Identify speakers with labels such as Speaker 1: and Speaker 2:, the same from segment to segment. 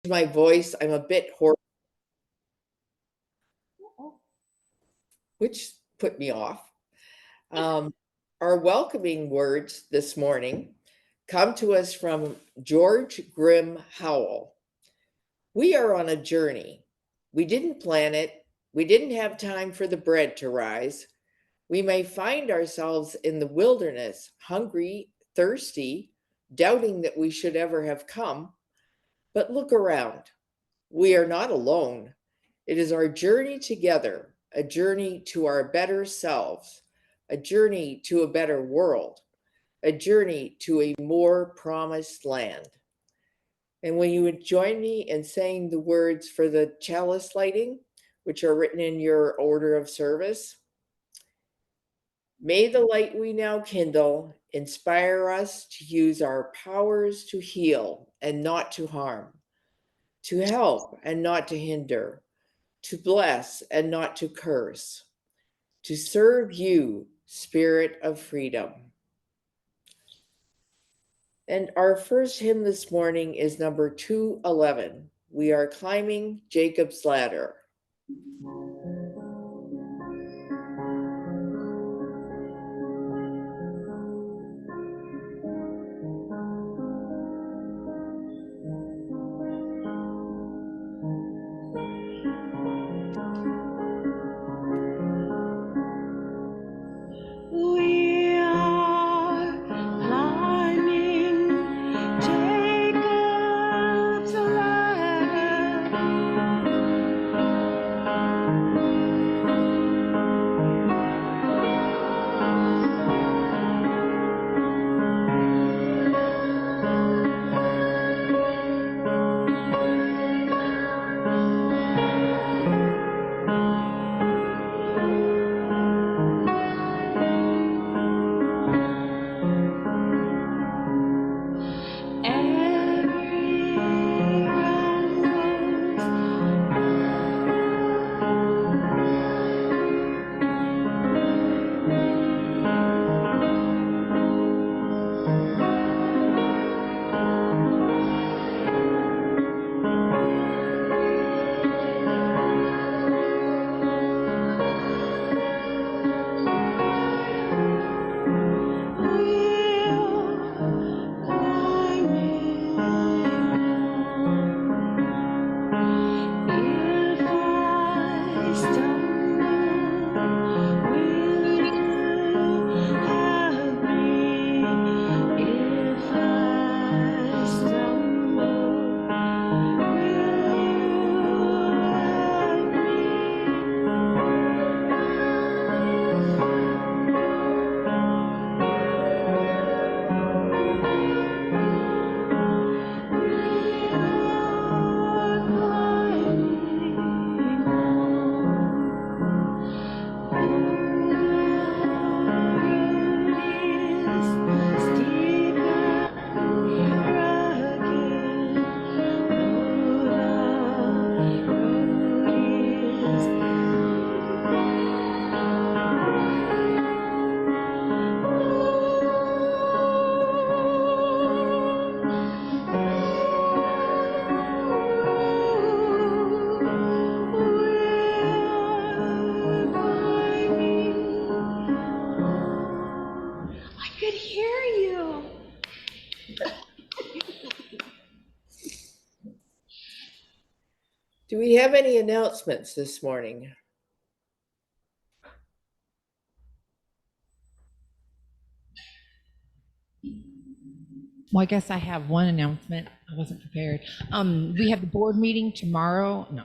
Speaker 1: My voice, I'm a bit hoarse, which put me off. Um, our welcoming words this morning come to us from George Grimm Howell. We are on a journey. We didn't plan it. We didn't have time for the bread to rise. We may find ourselves in the wilderness, hungry, thirsty, doubting that we should ever have come. But look around. We are not alone. It is our journey together, a journey to our better selves, a journey to a better world, a journey to a more promised land. And when you would join me in saying the words for the chalice lighting, which are written in your order of service, may the light we now kindle inspire us to use our powers to heal and not to harm, to help and not to hinder, to bless and not to curse, to serve you, Spirit of freedom. And our first hymn this morning is number 211. We are climbing Jacob's ladder. Do we have any announcements this morning?
Speaker 2: Well, I guess I have one announcement. I wasn't prepared. We have the board meeting tomorrow. No,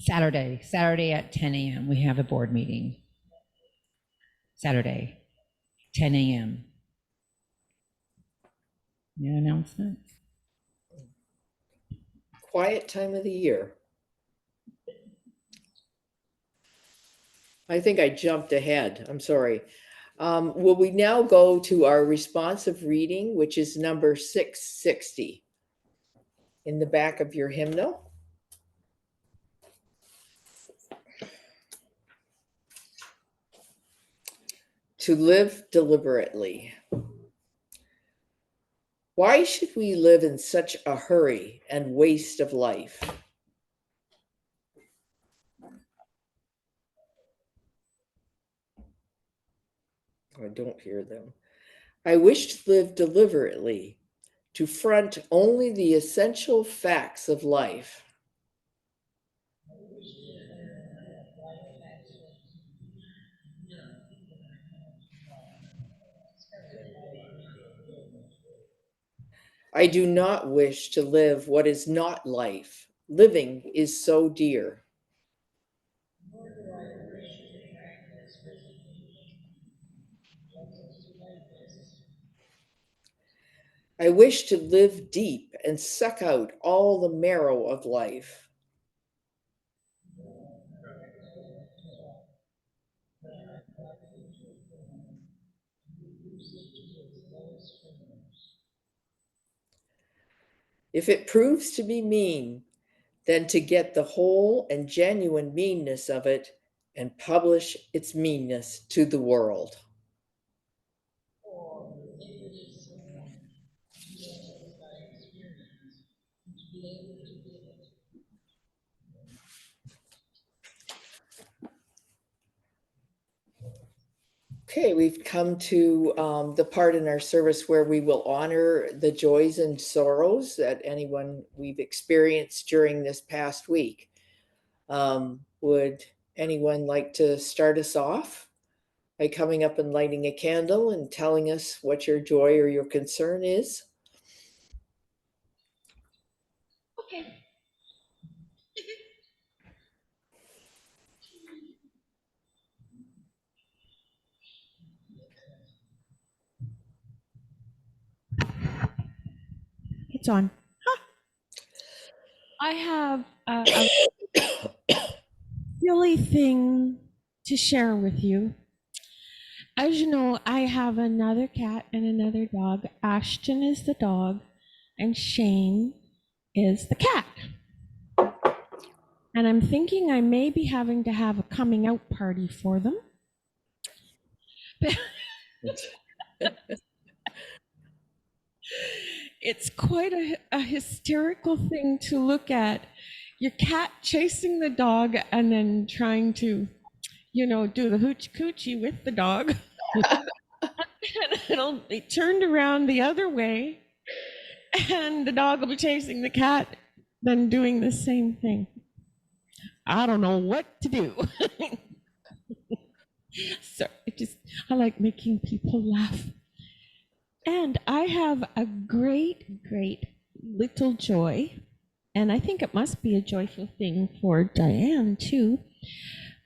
Speaker 2: Saturday. Saturday at 10 a.m. We have a board meeting. Saturday, 10 a.m. New announcement?
Speaker 1: Quiet time of the year. I think I jumped ahead. I'm sorry. Will we now go to our responsive reading, which is number 660 in the back of your hymnal? To live deliberately. Why should we live in such a hurry and waste of life? I don't hear them. I wish to live deliberately, to front only the essential facts of life. I do not wish to live what is not life. Living is so dear. I wish to live deep and suck out all the marrow of life. If it proves to be mean, then to get the whole and genuine meanness of it and publish its meanness to the world. Okay, we've come to the part in our service where we will honor the joys and sorrows that anyone we've experienced during this past week. Would anyone like to start us off by coming up and lighting a candle and telling us what your joy or your concern is?
Speaker 2: Okay. It's on. I have a silly thing to share with you. As you know, I have another cat and another dog. Ashton is the dog, and Shane is the cat. And I'm thinking I may be having to have a coming out party for them. It's quite a hysterical thing to look at. Your cat chasing the dog and then trying to, do the hoochie coochie with the dog. And it'll be turned around the other way, and the dog will be chasing the cat, then doing the same thing. I don't know what to do. So I like making people laugh. And I have a great, great little joy, and I think it must be a joyful thing for Diane too.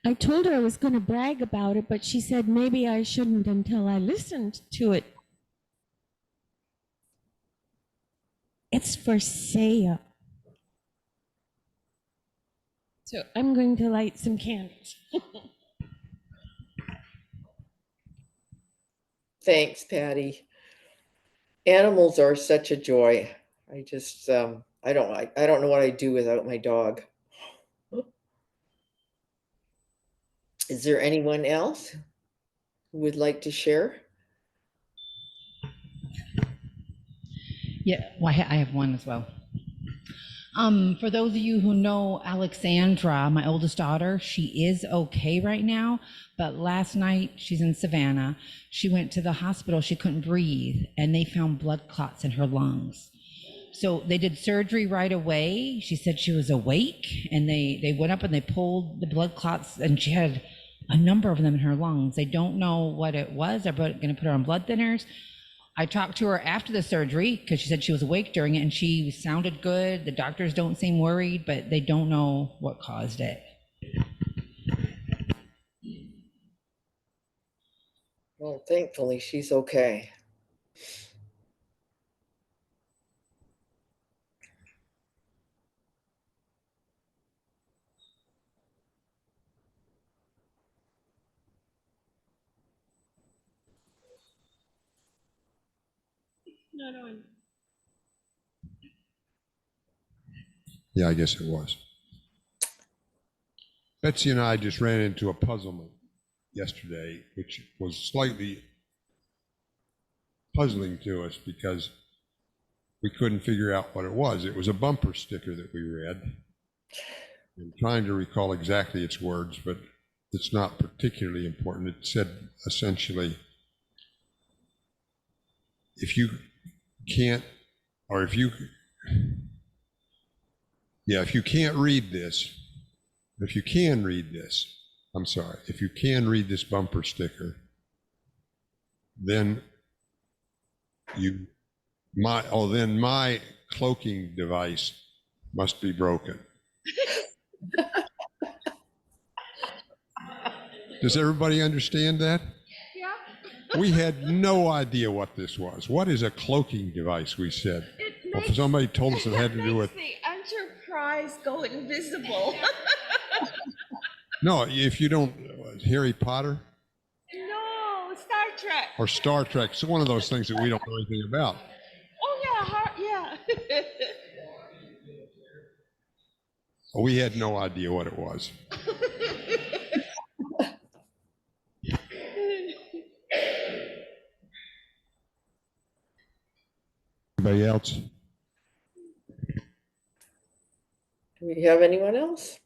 Speaker 2: I told her I was going to brag about it, but she said maybe I shouldn't until I listened to it. It's for sale. So I'm going to light some candles.
Speaker 1: Thanks, Patty. Animals are such a joy. I just I don't know what I'd do without my dog. Is there anyone else who would like to share?
Speaker 2: Yeah, well, I have one as well. For those of you who know Alexandra, my oldest daughter, she is okay right now. But last night, she's in Savannah. She went to the hospital. She couldn't breathe, and they found blood clots in her lungs. So they did surgery right away. She said she was awake, and they went up and they pulled the blood clots, and she had a number of them in her lungs. They don't know what it was. They're going to put her on blood thinners. I talked to her after the surgery because she said she was awake during it and she sounded good. The doctors don't seem worried, but they don't know what caused it.
Speaker 1: Well, thankfully, she's okay.
Speaker 2: No.
Speaker 3: Yeah, I guess it was. Betsy and I just ran into a puzzlement yesterday, which was slightly puzzling to us because we couldn't figure out what it was. It was a bumper sticker that we read. I'm trying to recall exactly its words, but it's not particularly important. It said essentially, if you can't, or if you, yeah, if you can't read this, if you can read this, I'm sorry, if you can read this bumper sticker, then then my cloaking device must be broken. Does everybody understand that? Yeah. We had no idea what this was. What is a cloaking device, we said. Well, somebody told us it had to do with
Speaker 4: the Enterprise go invisible.
Speaker 3: No, if you don't, Harry Potter?
Speaker 4: No, Star Trek.
Speaker 3: Or Star Trek. It's one of those things that we don't know anything about.
Speaker 4: Oh yeah, yeah.
Speaker 3: We had no idea what it was. Anybody else?
Speaker 1: Do we have anyone else?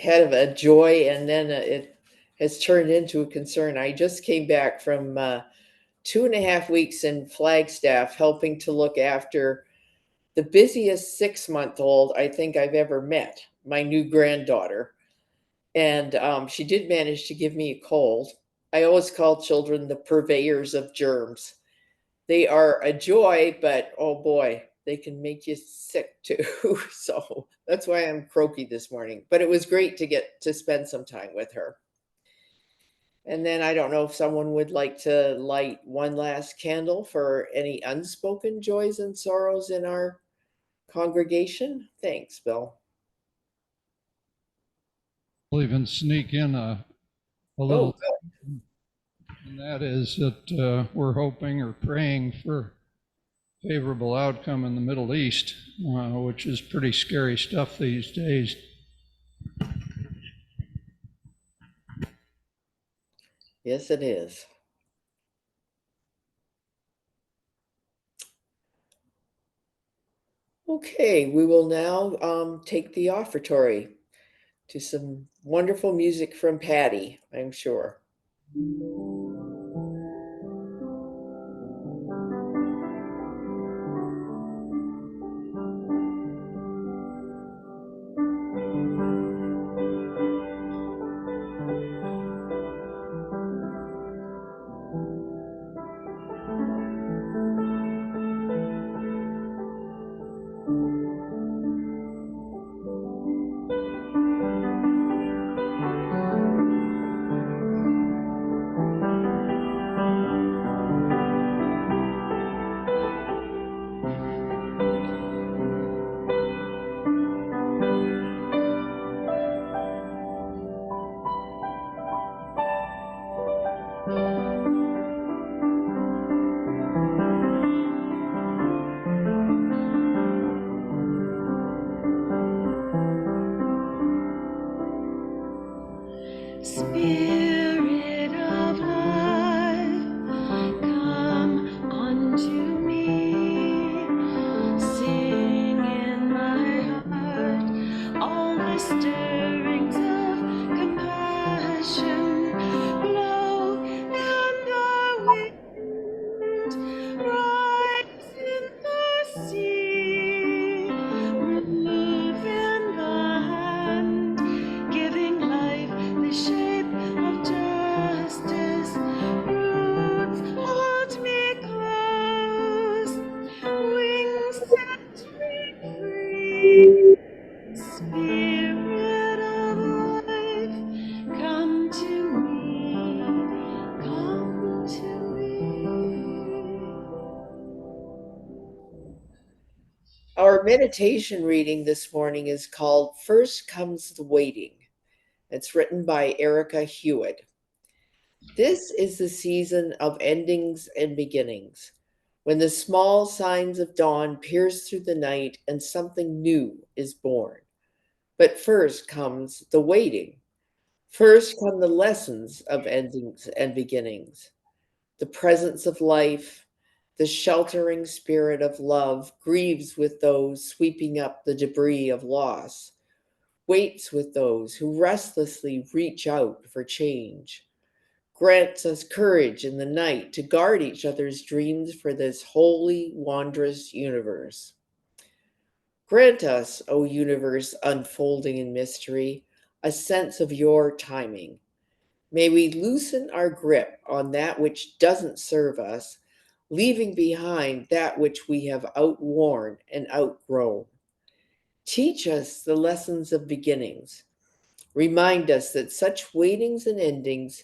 Speaker 1: Had a joy, and then it has turned into a concern. I just came back from 2.5 weeks in Flagstaff, helping to look after the busiest 6-month-old I think I've ever met, my new granddaughter. And she did manage to give me a cold. I always call children the purveyors of germs. They are a joy, but oh boy, they can make you sick too. So that's why I'm croaky this morning. But it was great to get to spend some time with her. And then I don't know if someone would like to light one last candle for any unspoken joys and sorrows in our congregation. Thanks, Bill.
Speaker 5: I'll even sneak in a little, and that is that we're hoping or praying for favorable outcome in the Middle East, which is pretty scary stuff these days.
Speaker 1: Yes, it is. Okay, we will now take the offertory to some wonderful music from Patty, I'm sure.
Speaker 4: Spirit of life, come unto me. Sing in my heart all the stirrings of compassion. Blow in the wind, rise in the sea, move in the hand, giving life the shape of justice. Roots hold me close, wings set me free. Spirit of life, come to me, come to me.
Speaker 1: Our meditation reading this morning is called First Comes the Waiting. It's written by Erica Hewitt. This is the season of endings and beginnings, when the small signs of dawn pierce through the night and something new is born. But first comes the waiting. First come the lessons of endings and beginnings, the presence of life, the sheltering spirit of love grieves with those sweeping up the debris of loss, waits with those who restlessly reach out for change, grants us courage in the night to guard each other's dreams for this holy, wondrous universe. Grant us, O universe unfolding in mystery, a sense of your timing. May we loosen our grip on that which doesn't serve us, leaving behind that which we have outworn and outgrown. Teach us the lessons of beginnings. Remind us that such waitings and endings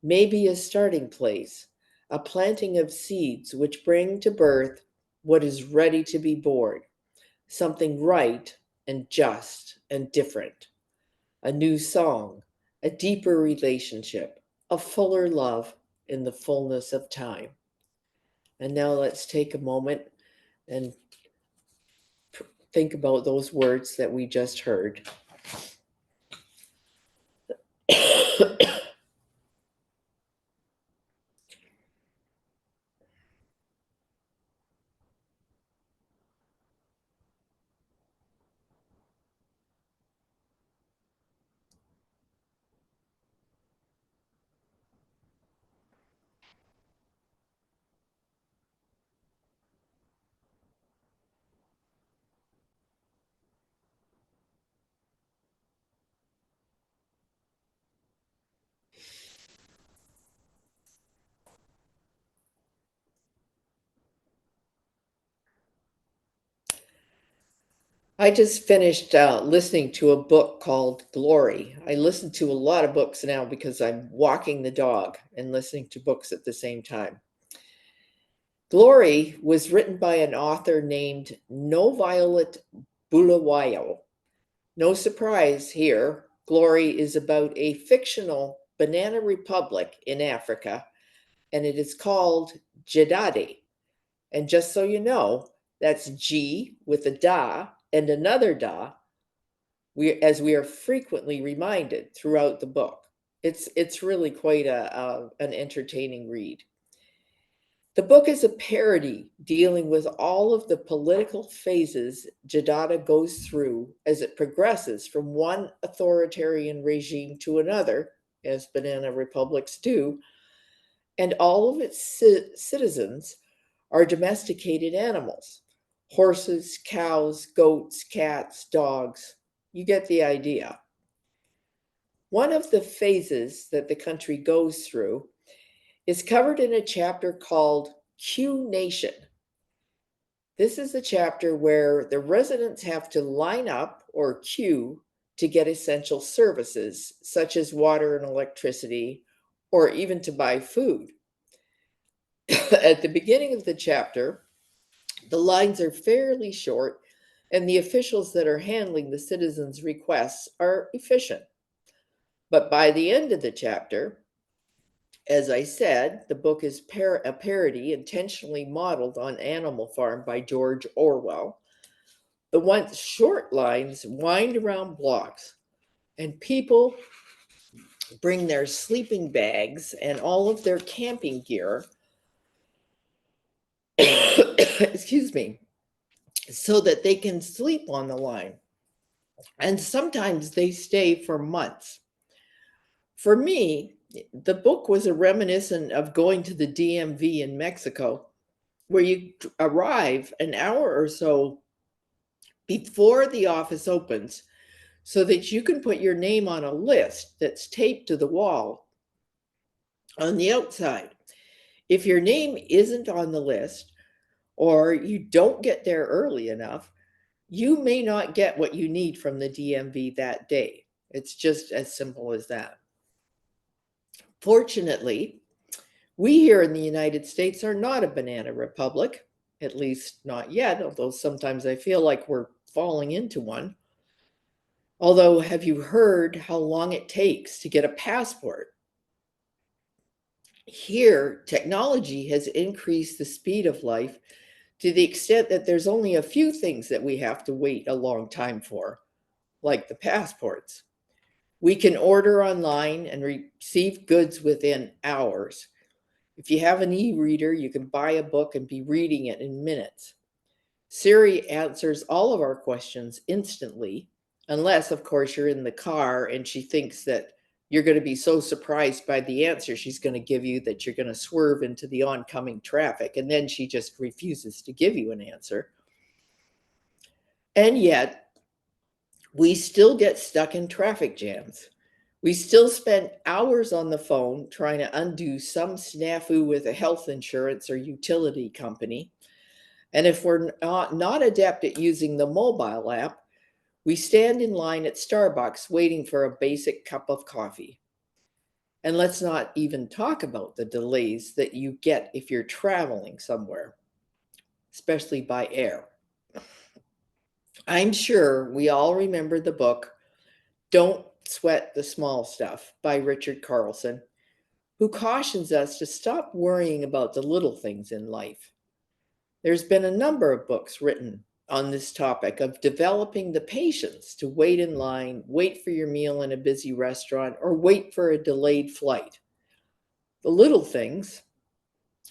Speaker 1: may be a starting place, a planting of seeds which bring to birth what is ready to be born, something right and just and different, a new song, a deeper relationship, a fuller love in the fullness of time. And now let's take a moment and think about those words that we just heard. I just finished listening to a book called Glory. I listen to a lot of books now because I'm walking the dog and listening to books at the same time. Glory was written by an author named No Violet Bulawayo. No surprise here, Glory is about a fictional banana republic in Africa, and it is called Jedade. And just so you know, that's G with a da and another da, as we are frequently reminded throughout the book. It's really quite an entertaining read. The book is a parody dealing with all of the political phases Jadada goes through as it progresses from one authoritarian regime to another, as banana republics do, and all of its citizens are domesticated animals: horses, cows, goats, cats, dogs. You get the idea. One of the phases that the country goes through is covered in a chapter called Q Nation. This is a chapter where the residents have to line up or queue to get essential services such as water and electricity, or even to buy food. At the beginning of the chapter, the lines are fairly short, and the officials that are handling the citizens' requests are efficient. But by the end of the chapter, as I said, the book is a parody intentionally modeled on Animal Farm by George Orwell. The once short lines wind around blocks, and people bring their sleeping bags and all of their camping gear, excuse me, so that they can sleep on the line. And sometimes they stay for months. For me, the book was a reminiscent of going to the DMV in Mexico, where you arrive an hour or so before the office opens so that you can put your name on a list that's taped to the wall on the outside. If your name isn't on the list, or you don't get there early enough, you may not get what you need from the DMV that day. It's just as simple as that. Fortunately, we here in the United States are not a banana republic, at least not yet, although sometimes I feel like we're falling into one. Although, have you heard how long it takes to get a passport? Here, technology has increased the speed of life to the extent that there's only a few things that we have to wait a long time for. like the passports. We can order online and receive goods within hours. If you have an e-reader, you can buy a book and be reading it in minutes. Siri answers all of our questions instantly, unless, of course, you're in the car and she thinks that you're going to be so surprised by the answer she's going to give you that you're going to swerve into the oncoming traffic, and then she just refuses to give you an answer. And yet, we still get stuck in traffic jams. We still spend hours on the phone trying to undo some snafu with a health insurance or utility company. And if we're not adept at using the mobile app, we stand in line at Starbucks waiting for a basic cup of coffee. And let's not even talk about the delays that you get if you're traveling somewhere, especially by air. I'm sure we all remember the book, Don't Sweat the Small Stuff by Richard Carlson, who cautions us to stop worrying about the little things in life. There's been a number of books written on this topic of developing the patience to wait in line, wait for your meal in a busy restaurant, or wait for a delayed flight. The little things,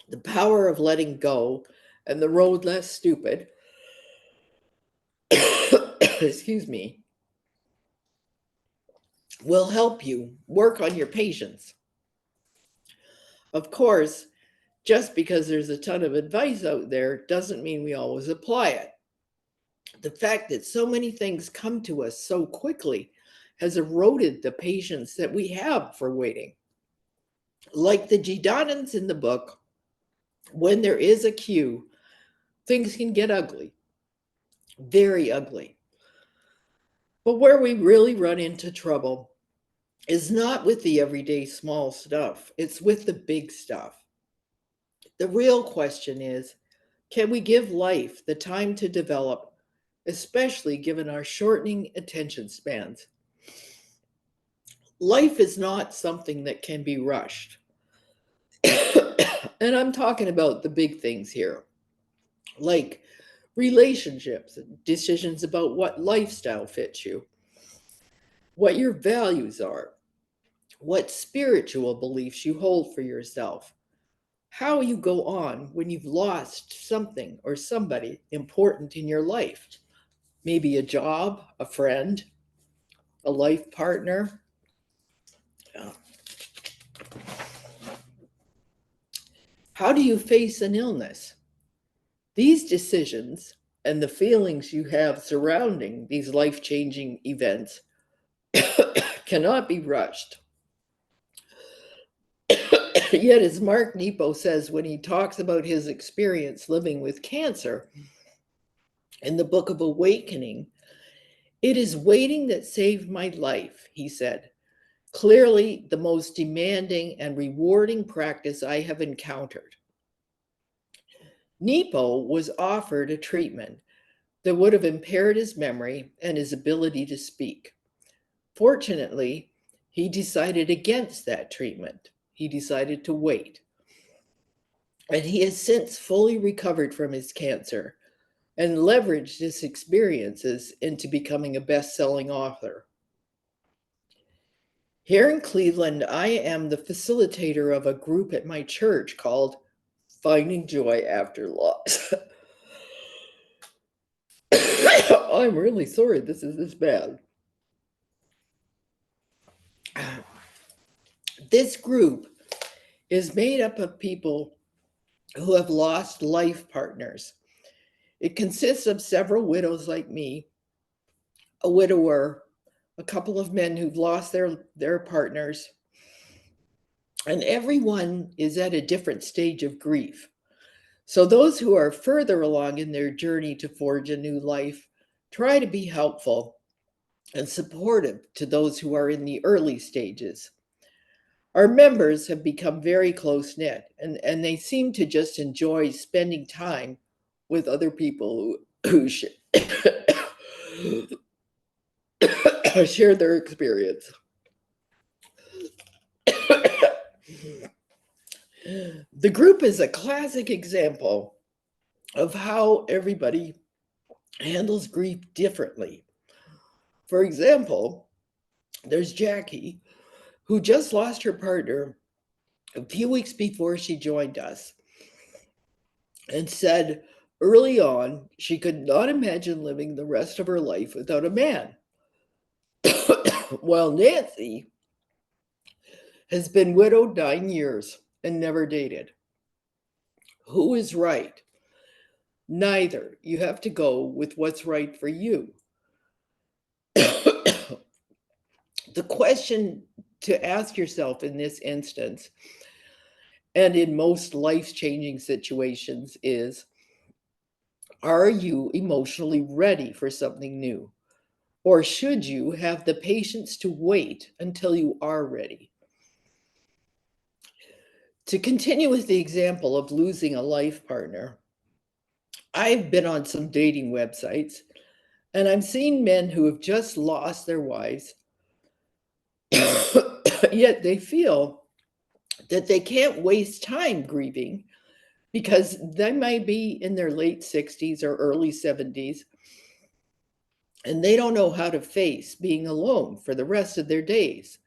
Speaker 1: the power of letting go, and the road less stupid, excuse me, will help you work on your patience. Of course, just because there's a ton of advice out there doesn't mean we always apply it. The fact that so many things come to us so quickly has eroded the patience that we have for waiting. Like the Gidonans in the book, when there is a queue, things can get ugly, very ugly. But where we really run into trouble is not with the everyday small stuff, it's with the big stuff. The real question is, can we give life the time to develop, especially given our shortening attention spans? Life is not something that can be rushed. And I'm talking about the big things here, like relationships, decisions about what lifestyle fits you, what your values are, what spiritual beliefs you hold for yourself, how you go on when you've lost something or somebody important in your life, maybe a job, a friend, a life partner. How do you face an illness? These decisions and the feelings you have surrounding these life-changing events cannot be rushed. Yet, as Mark Nepo says when he talks about his experience living with cancer in the Book of Awakening, it is waiting that saved my life, he said. Clearly, the most demanding and rewarding practice I have encountered. Nepo was offered a treatment that would have impaired his memory and his ability to speak. Fortunately, he decided against that treatment. He decided to wait. And he has since fully recovered from his cancer and leveraged his experiences into becoming a best-selling author. Here in Cleveland, I am the facilitator of a group at my church called Finding Joy After Loss. I'm really sorry this is this bad. This group is made up of people who have lost life partners. It consists of several widows like me, a widower, a couple of men who've lost their partners, and everyone is at a different stage of grief. So those who are further along in their journey to forge a new life try to be helpful and supportive to those who are in the early stages. Our members have become very close-knit, and they seem to just enjoy spending time with other people who share their experience. The group is a classic example of how everybody handles grief differently. For example, there's Jackie, who just lost her partner a few weeks before she joined us and said early on she could not imagine living the rest of her life without a man. While Nancy has been widowed 9 years and never dated. Who is right? Neither. You have to go with what's right for you. The question to ask yourself in this instance, and in most life changing situations, is are you emotionally ready for something new? Or should you have the patience to wait until you are ready? To continue with the example of losing a life partner, I've been on some dating websites and I'm seeing men who have just lost their wives, yet they feel that they can't waste time grieving because they might be in their late 60s or early 70s and they don't know how to face being alone for the rest of their days.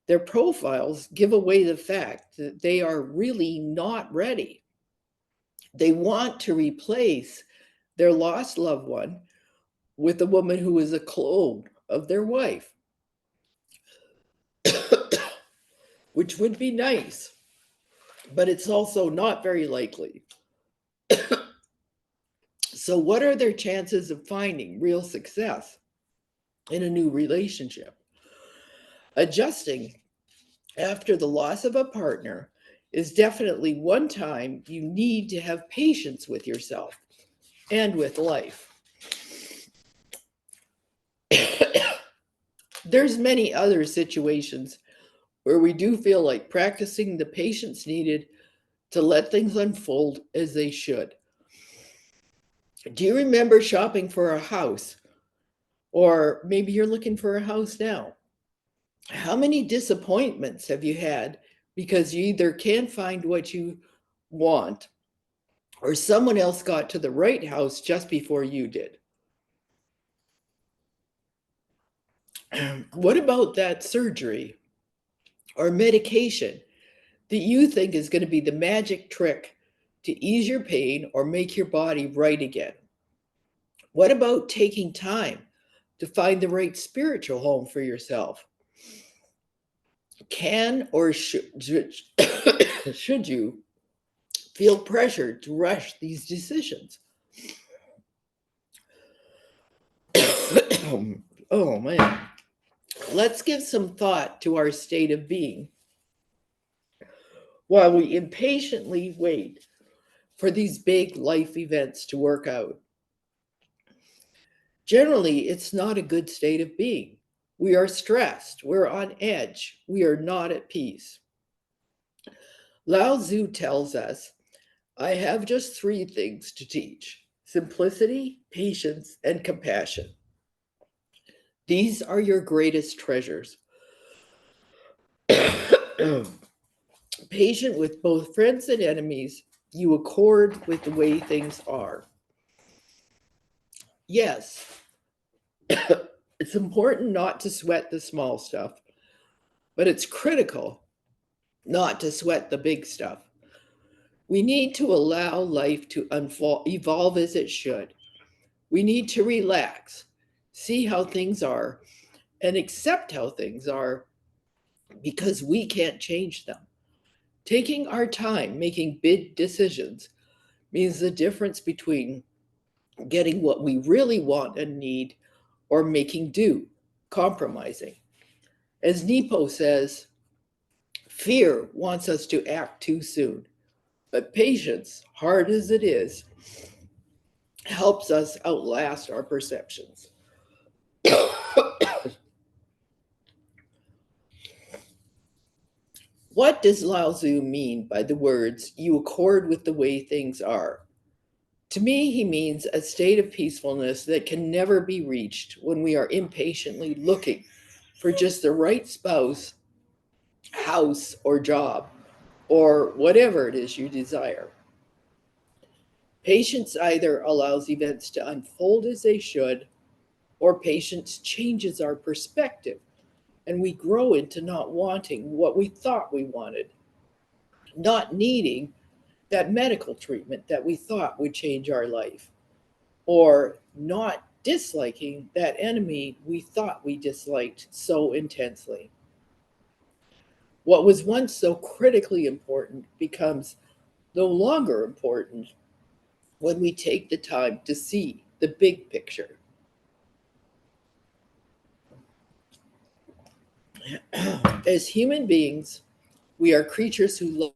Speaker 1: Their profiles give away the fact that they are really not ready. They want to replace their lost loved one with a woman who is a clone of their wife, which would be nice, but it's also not very likely. So, what are their chances of finding real success in a new relationship? Adjusting after the loss of a partner is definitely one time you need to have patience with yourself and with life. There's many other situations where we do feel like practicing the patience needed to let things unfold as they should. Do you remember shopping for a house? Or maybe you're looking for a house now. How many disappointments have you had because you either can't find what you want or someone else got to the right house just before you did? What about that surgery or medication that you think is going to be the magic trick to ease your pain or make your body right again? What about taking time to find the right spiritual home for yourself? Can or should you feel pressured to rush these decisions? Oh man. Let's give some thought to our state of being while we impatiently wait for these big life events to work out. Generally, it's not a good state of being. We are stressed, we're on edge, we are not at peace. Lao Tzu tells us, I have just three things to teach: simplicity, patience, and compassion. These are your greatest treasures. Patient with both friends and enemies, you accord with the way things are. Yes, it's important not to sweat the small stuff, but it's critical not to sweat the big stuff. We need to allow life to evolve as it should. We need to relax, see how things are, and accept how things are because we can't change them. Taking our time making big decisions means the difference between getting what we really want and need or making do, compromising. As Nepo says, fear wants us to act too soon, but patience, hard as it is, helps us outlast our perceptions. What does Lao Tzu mean by the words, you accord with the way things are? To me, he means a state of peacefulness that can never be reached when we are impatiently looking for just the right spouse, house, or job, or whatever it is you desire. Patience either allows events to unfold as they should, or patience changes our perspective and we grow into not wanting what we thought we wanted, not needing that medical treatment that we thought would change our life, or not disliking that enemy we thought we disliked so intensely. What was once so critically important becomes no longer important when we take the time to see the big picture. As human beings, we are creatures who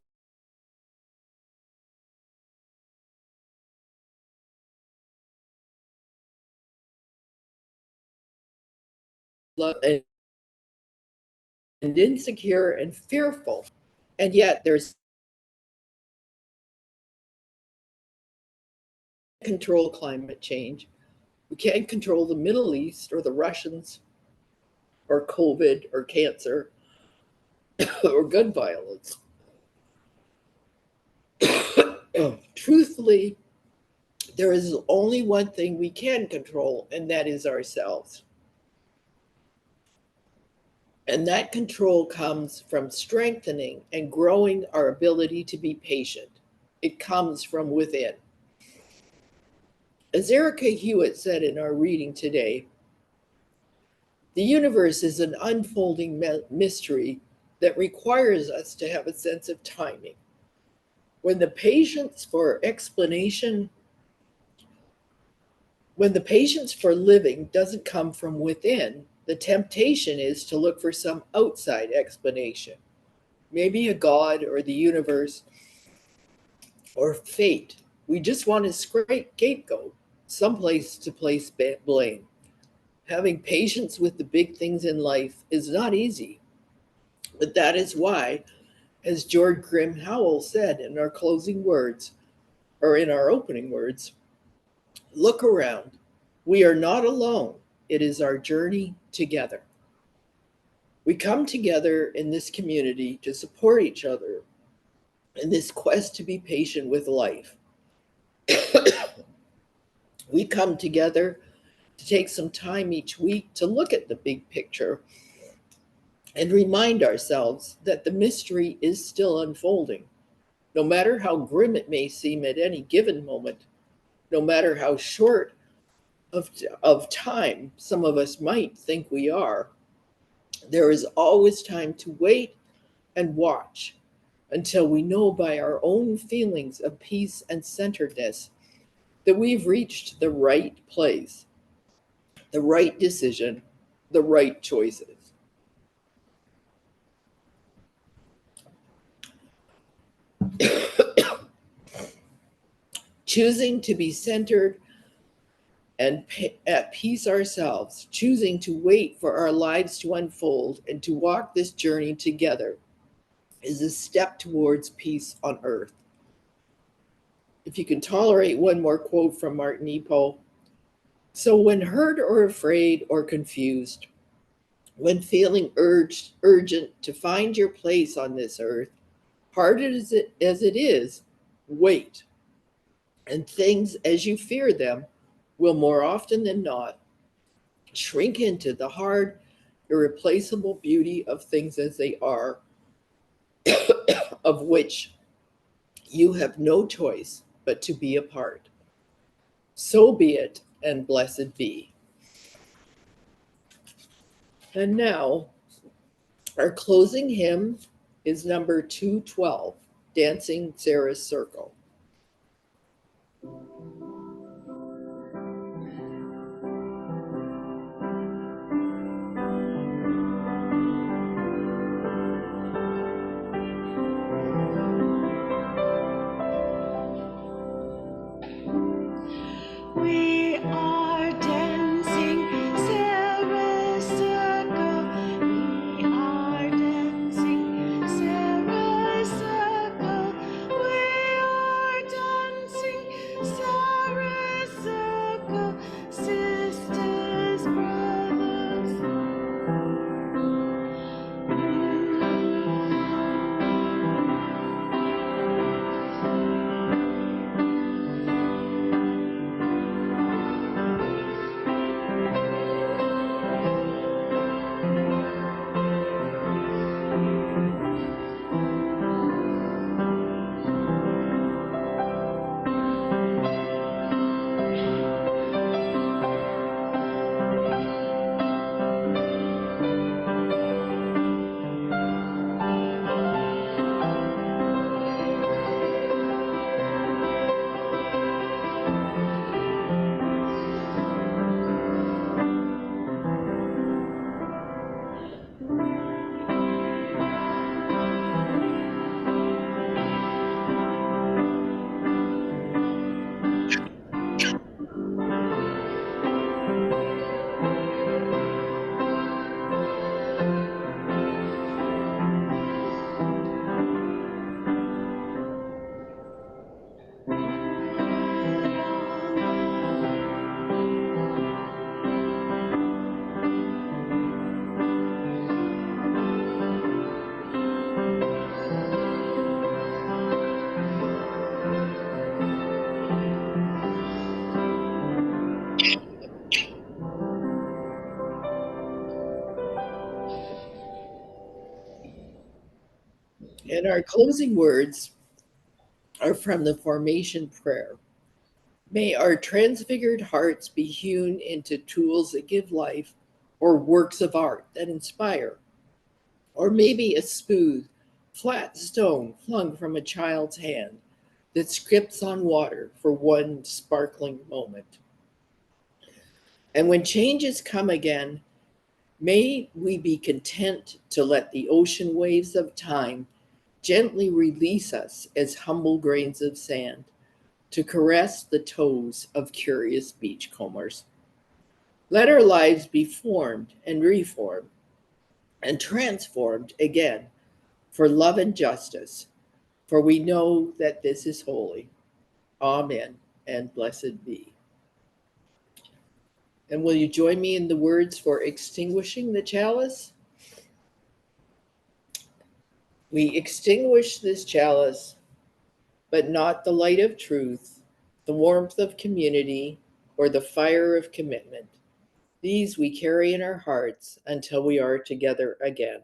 Speaker 1: love and insecure and fearful. And yet there's control climate change. We can't control the Middle East or the Russians or COVID or cancer or gun violence. Truthfully, there is only one thing we can control, and that is ourselves. And that control comes from strengthening and growing our ability to be patient. It comes from within. As Erica Hewitt said in our reading today, the universe is an unfolding mystery that requires us to have a sense of timing. When the patience for explanation, when the patience for living doesn't come from within, the temptation is to look for some outside explanation, maybe a God or the universe or fate. We just want a scapegoat, someplace to place blame. Having patience with the big things in life is not easy, but that is why, as George Grimm Howell said in our closing words, or in our opening words, look around. We are not alone. It is our journey together. We come together in this community to support each other in this quest to be patient with life. We come together to take some time each week to look at the big picture and remind ourselves that the mystery is still unfolding. No matter how grim it may seem at any given moment, no matter how short of time some of us might think we are, there is always time to wait and watch until we know by our own feelings of peace and centeredness that we've reached the right place, the right decision, the right choices. Choosing to be centered and at peace ourselves, choosing to wait for our lives to unfold and to walk this journey together is a step towards peace on earth. If you can tolerate one more quote from Martin Epo. So when hurt or afraid or confused, when feeling urgent to find your place on this earth, hard as it is, wait. And things as you fear them will more often than not shrink into the hard, irreplaceable beauty of things as they are, of which you have no choice but to be a part. So be it, and blessed be. And now, our closing hymn is number 212, Dancing Sarah's Circle.
Speaker 4: We are dancing Sarah's circle. We are dancing Sarah's circle. We are dancing Sarah's
Speaker 1: And our closing words are from the formation prayer. May our transfigured hearts be hewn into tools that give life, or works of art that inspire, or maybe a smooth, flat stone flung from a child's hand that skips on water for one sparkling moment. And when changes come again, may we be content to let the ocean waves of time gently release us as humble grains of sand to caress the toes of curious beachcombers. Let our lives be formed and reformed and transformed again for love and justice, for we know that this is holy. Amen and blessed be. And will you join me in the words for extinguishing the chalice? We extinguish this chalice, but not the light of truth, the warmth of community, or the fire of commitment. These we carry in our hearts until we are together again.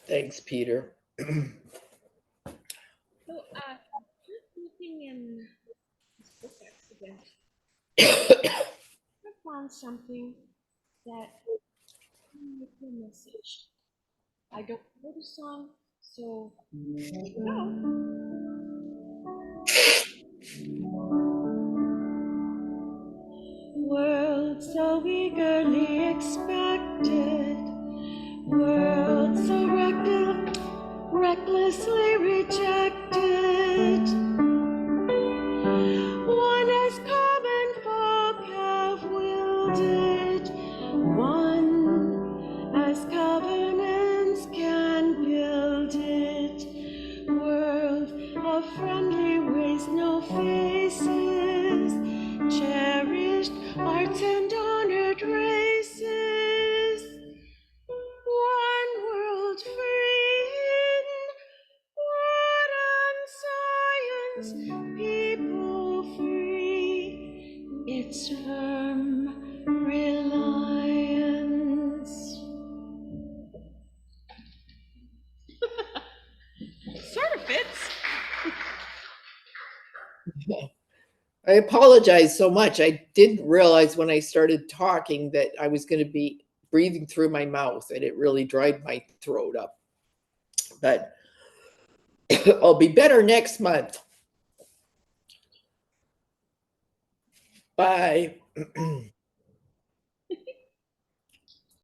Speaker 1: Thanks, Peter.
Speaker 4: So, just looking in this book accident, I found something that with the message. I don't know the song, so here we go. World so eagerly expected, world so recklessly rejected. One as common folk have willed it, one as covenants can build it. World of friendly ways, no faces, cherished arts and honored races. One world free in word and science, people free, its firm reliance. Sort of fits.
Speaker 1: I apologize so much. I didn't realize when I started talking that I was going to be breathing through my mouth, and it really dried my throat up. But I'll be better next month. Bye.